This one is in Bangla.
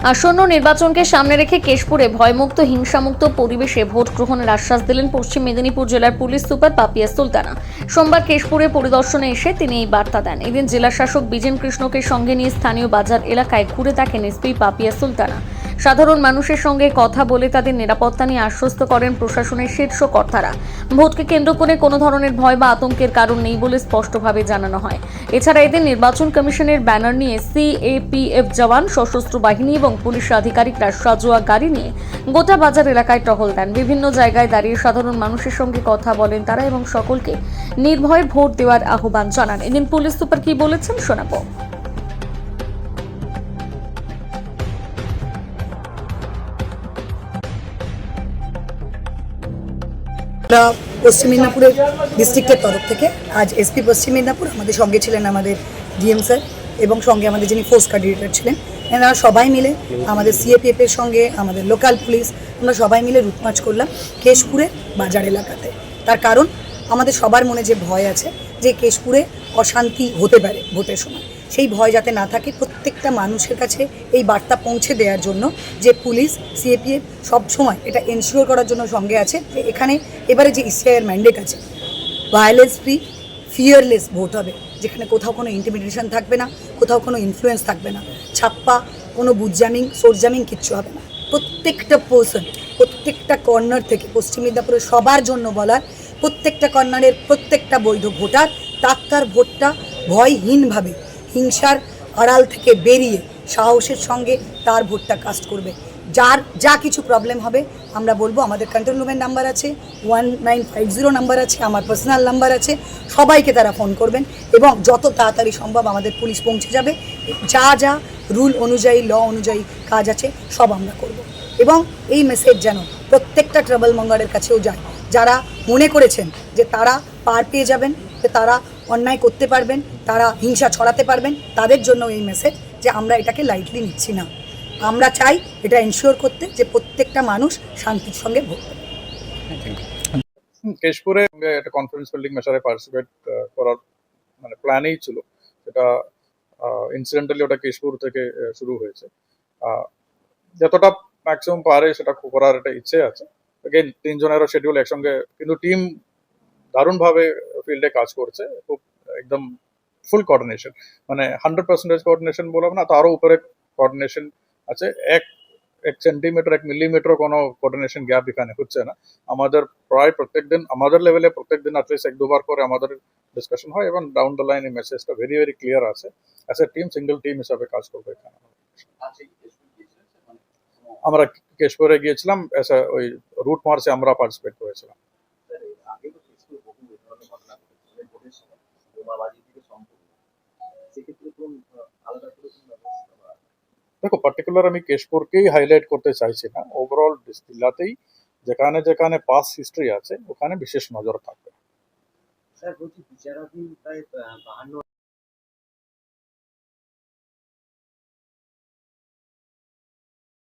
আসন্ন নির্বাচনকে সামনে রেখে কেশপুরে ভয়মুক্ত হিংসামুক্ত পরিবেশে ভোট গ্রহণের আশ্বাস দিলেন পশ্চিম মেদিনীপুর জেলার পুলিশ সুপার পাপিয়া সুলতানা। সোমবার কেশপুরে পরিদর্শনে এসে তিনি এই বার্তা দেন। এদিন জেলা শাসক বিজেন কৃষ্ণকে সঙ্গে নিয়ে স্থানীয় বাজার এলাকায় ঘুরে দেখেন এসপি পাপিয়া সুলতানা। সাধারণ মানুষের সঙ্গে কথা বলে তাদের নিরাপত্তা নিয়ে আশ্বস্ত করেন প্রশাসনের শীর্ষ কর্তারা। ভোটকে কেন্দ্র করে কোনো ধরনের ভয় বা আতঙ্কের কারণ নেই বলে স্পষ্টভাবে জানানো হয়। এছাড়া এদিন নির্বাচন কমিশনের ব্যানার নিয়ে সিএপিএফ জওয়ান, সশস্ত্র বাহিনী এবং পুলিশ আধিকারিকরা সাজোয়া গাড়ি নিয়ে গোটা বাজার এলাকায় টহল দেন। বিভিন্ন জায়গায় দাঁড়িয়ে সাধারণ মানুষের সঙ্গে কথা বলেন তারা এবং সকলকে নির্ভয়ে ভোট দেওয়ার আহ্বান জানান। এদিন পুলিশ সুপার কি বলেছেন শোনাবো। পশ্চিম মেদিনীপুরের ডিস্ট্রিক্টের তরফ থেকে আজ এসপি পশ্চিম মেদিনীপুর আমাদের সঙ্গে ছিলেন, আমাদের ডিএম স্যার এবং সঙ্গে আমাদের যিনি ফোর্স কোঅর্ডিনেটর ছিলেন, এনারা সবাই মিলে আমাদের সিএপিএফের সঙ্গে আমাদের লোকাল পুলিশ আমরা সবাই মিলে রুট মার্চ করলাম কেশপুরের বাজার এলাকাতে। তার কারণ আমাদের সবার মনে যে ভয় আছে যে কেশপুরে অশান্তি হতে পারে ভোটের সময়, সেই ভয় যাতে না থাকে প্রত্যেকটা মানুষের কাছে এই বার্তা পৌঁছে দেওয়ার জন্য যে পুলিশ সিএপিএফ সব সময় এটা এনশিওর করার জন্য সঙ্গে আছে যে এখানে এবারে যে ইসিআইয়ের ম্যান্ডেট আছে ভায়োলেন্স ফ্রি ফিয়ারলেস ভোট হবে, যেখানে কোথাও কোনো ইন্টিমিডেশন থাকবে না, কোথাও কোনো ইনফ্লুয়েন্স থাকবে না, ছাপ্পা কোনো বুথজামিং সোর্সজামিং কিচ্ছু হবে না। প্রত্যেকটা পার্সন প্রত্যেকটা কর্নার থেকে পশ্চিম মেদিনীপুরের সবার জন্য বলার, প্রত্যেকটা কর্নারের প্রত্যেকটা বৈধ ভোটার তার ভোটটা ভয়হীনভাবে হিংসার আড়াল থেকে বেরিয়ে সাহসের সঙ্গে তার ভোটটা কাস্ট করবে। যার যা কিছু প্রবলেম হবে আমরা বলবো, আমাদের কন্ট্রোল রুমের নাম্বার আছে, 1950 নাম্বার আছে, আমার পার্সোনাল নাম্বার আছে, সবাইকে তারা ফোন করবেন এবং যত তাড়াতাড়ি সম্ভব আমাদের পুলিশ পৌঁছে যাবে। যা যা রুল অনুযায়ী ল অনুযায়ী কাজ আছে সব আমরা করব এবং এই মেসেজ যেন প্রত্যেকটা ট্রাভেল মঙ্গারের কাছেও যায়, যারা মনে করেছেন যে তারা পার পেয়ে যাবেন, যে তারা অন্যায় করতে পারবেন, তারা হিংসা ছড়াতে পারবেন, তাদের জন্য এই মেসেজ যে আমরা এটাকে লাইটলি নিচ্ছি না। আমরা চাই এটা এনশিওর করতে যে প্রত্যেকটা মানুষ শান্তির সঙ্গে ভোট দেবে। কেশপুরে একটা কনফারেন্স বিল্ডিং মেশারে পার্টিসিপেট করার মানে প্ল্যানেই ছিল, সেটা ইনসিডেন্টালি ওটা কেশপুর থেকে শুরু হয়েছে। যতটা ম্যাক্সিমাম পারে সেটা করার একটা ইচ্ছে আছে। এগেইন 3 জনেরও শিডিউল একসঙ্গে, কিন্তু টিম দারুণভাবে ফিল্ডে কাজ করছে, খুব একদম ফুল কোঅর্ডিনেশন, মানে 100% কোঅর্ডিনেশন বলবো না, তারও উপরে কোঅর্ডিনেশন আছে। এক সেন্টিমিটার 1 মিলিমিটার কোনো কোঅর্ডিনেশন গ্যাপ এখানে হচ্ছে না। আমাদের প্রায় প্রত্যেকদিন আমাদের লেভেলে প্রত্যেকদিন অ্যাটলিস্ট 1-2 বার করে আমাদের ডিসকাশন হয় এবং ডাউন দ্য লাইন এই মেসেজটা ভেরি ভেরি ক্লিয়ার আছে। As a team, single team হিসাবে কাজ করবো এখানে। আমরা কেশপুরে গিয়েছিলাম, ওই রুট মার্চে আমরা পার্টিসিপেট করেছিলাম। দেখো, পার্টিকুলার আমি কেশপুরকেই হাইলাইট করতে চাইছি না, ওভারঅল জেলাতেই যেখানে যেখানে পাস হিস্ট্রি আছে ওখানে বিশেষ নজর থাকবে। স্যার বলছি বিচারাধীন প্রায় 52